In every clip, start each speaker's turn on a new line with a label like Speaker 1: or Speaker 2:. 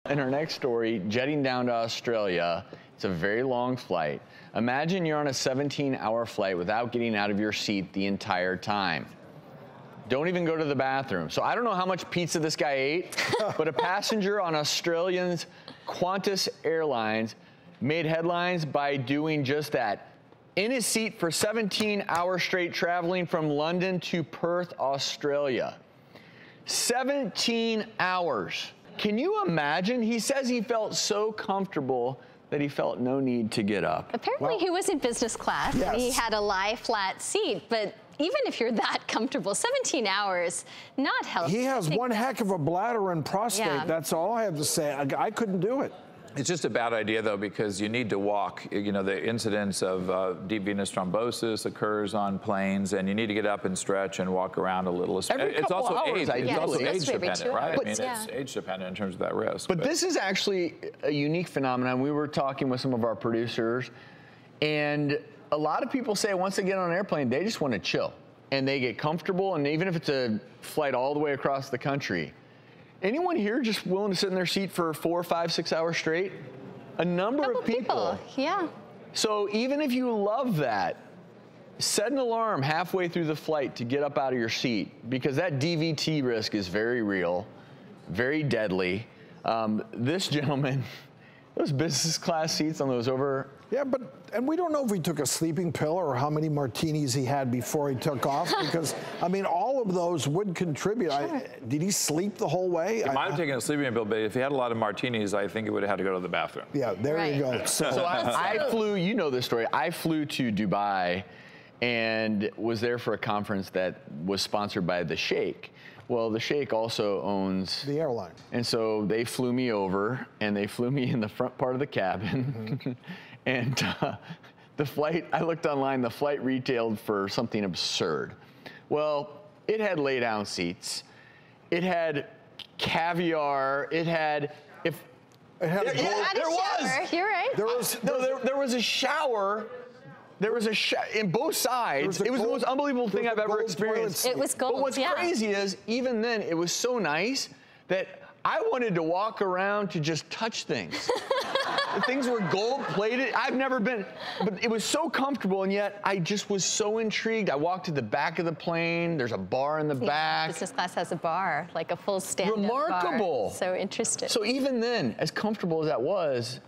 Speaker 1: In our next story, jetting down to Australia, it's a very long flight. Imagine you're on a 17-hour flight without getting out of your seat the entire time. Don't even go to the bathroom. So I don't know how much pizza this guy ate, but a passenger on Australian's Qantas Airlines made headlines by doing just that. In his seat for 17 hours straight, traveling from London to Perth, Australia. 17 hours. Can you imagine? He says he felt so comfortable that he felt no need to get up.
Speaker 2: Apparently he was in business class and he had a lie flat seat, but even if you're that comfortable, 17 hours, not healthy.
Speaker 3: He has one heck of a bladder and prostate. Yeah. That's all I have to say. I couldn't do it.
Speaker 4: It's just a bad idea, though, because you need to walk. You know, the incidence of deep venous thrombosis occurs on planes, and you need to get up and stretch and walk around a little. It's also age. It's also age dependent, right? I mean, it's age dependent in terms of that risk.
Speaker 1: But this is actually a unique phenomenon. We were talking with some of our producers, and a lot of people say once they get on an airplane, they just want to chill, and they get comfortable, and even if it's a flight all the way across the country. Anyone here just willing to sit in their seat for 4, 5, 6 hours straight? A number of people.
Speaker 2: Yeah.
Speaker 1: So even if you love that, set an alarm halfway through the flight to get up out of your seat, because that DVT risk is very real, very deadly. This gentleman, those business class seats on those over.
Speaker 3: Yeah, and we don't know if he took a sleeping pill or how many martinis he had before he took off, because, I mean, all of those would contribute.
Speaker 2: Sure.
Speaker 3: Did he sleep the whole way?
Speaker 4: He might have taken a sleeping pill, but if he had a lot of martinis, I think he would have had to go to the bathroom.
Speaker 3: Yeah, there you go.
Speaker 1: So I flew, you know this story, I flew to Dubai and was there for a conference that was sponsored by the Sheikh. Well, the Sheikh also owns
Speaker 3: the airline.
Speaker 1: And so they flew me over, and they flew me in the front part of the cabin. Mm-hmm. And the flight, I looked online, the flight retailed for something absurd. Well, it had lay-down seats. It had caviar. It had,
Speaker 3: It had a
Speaker 2: shower. You're right.
Speaker 1: There was a shower. There was in both sides. It was the most unbelievable thing I've ever experienced.
Speaker 2: It was gold.
Speaker 1: But what's crazy is, even then, it was so nice that I wanted to walk around to just touch things. The things were gold-plated. I've never been, but it was so comfortable, and yet I just was so intrigued. I walked to the back of the plane. There's a bar in the back.
Speaker 2: Business class has a bar, like a full stand-up
Speaker 1: Remarkable.
Speaker 2: bar. So interesting.
Speaker 1: So even then, as comfortable as that was,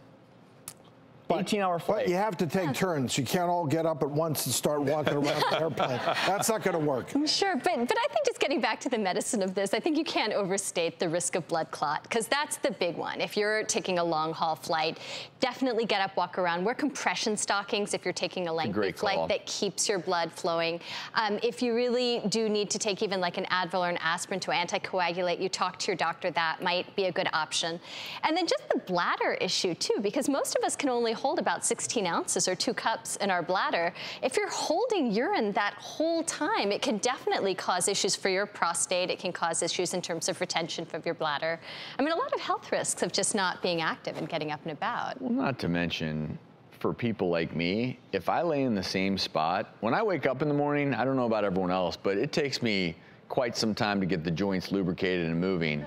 Speaker 1: 18-hour flight.
Speaker 3: But you have to take turns. You can't all get up at once and start walking around the airplane. That's not going to work.
Speaker 2: Sure, but I think just getting back to the medicine of this, I think you can't overstate the risk of blood clot, because that's the big one. If you're taking a long-haul flight, definitely get up, walk around. Wear compression stockings if you're taking a lengthy flight that keeps your blood flowing. If you really do need to take even like an Advil or an aspirin to anticoagulate, you talk to your doctor. That might be a good option. And then just the bladder issue, too, because most of us can only hold about 16 ounces or 2 cups in our bladder. If you're holding urine that whole time, it can definitely cause issues for your prostate. It can cause issues in terms of retention of your bladder. I mean, a lot of health risks of just not being active and getting up and about.
Speaker 1: Well, not to mention, for people like me, if I lay in the same spot, when I wake up in the morning, I don't know about everyone else, but it takes me quite some time to get the joints lubricated and moving.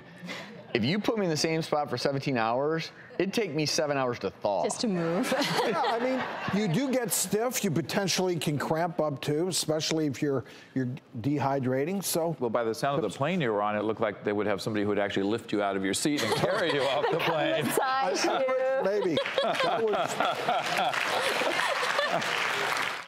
Speaker 1: If you put me in the same spot for 17 hours, it'd take me 7 hours to thaw.
Speaker 2: Just to move.
Speaker 3: Yeah, I mean, you do get stiff. You potentially can cramp up too, especially if you're dehydrating. So,
Speaker 4: well, by the sound of the plane you were on, it looked like they would have somebody who would actually lift you out of your seat and carry you off the plane.
Speaker 3: Maybe. That was